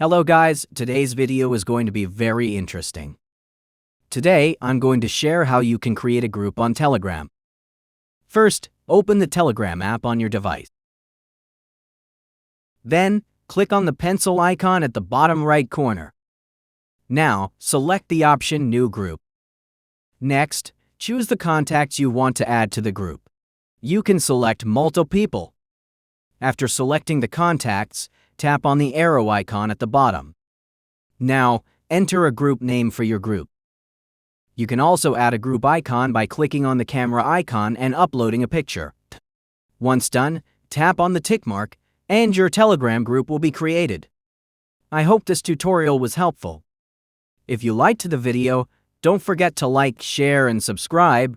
Hello guys, today's video is going to be very interesting. Today, I'm going to share how you can create a group on Telegram. First, open the Telegram app on your device. Then, click on the pencil icon at the bottom right corner. Now, select the option New Group. Next, choose the contacts you want to add to the group. You can select multiple people. After selecting the contacts, tap on the arrow icon at the bottom. Now, enter a group name for your group. You can also add a group icon by clicking on the camera icon and uploading a picture. Once done, tap on the tick mark, and your Telegram group will be created. I hope this tutorial was helpful. If you liked the video, don't forget to like, share, and subscribe.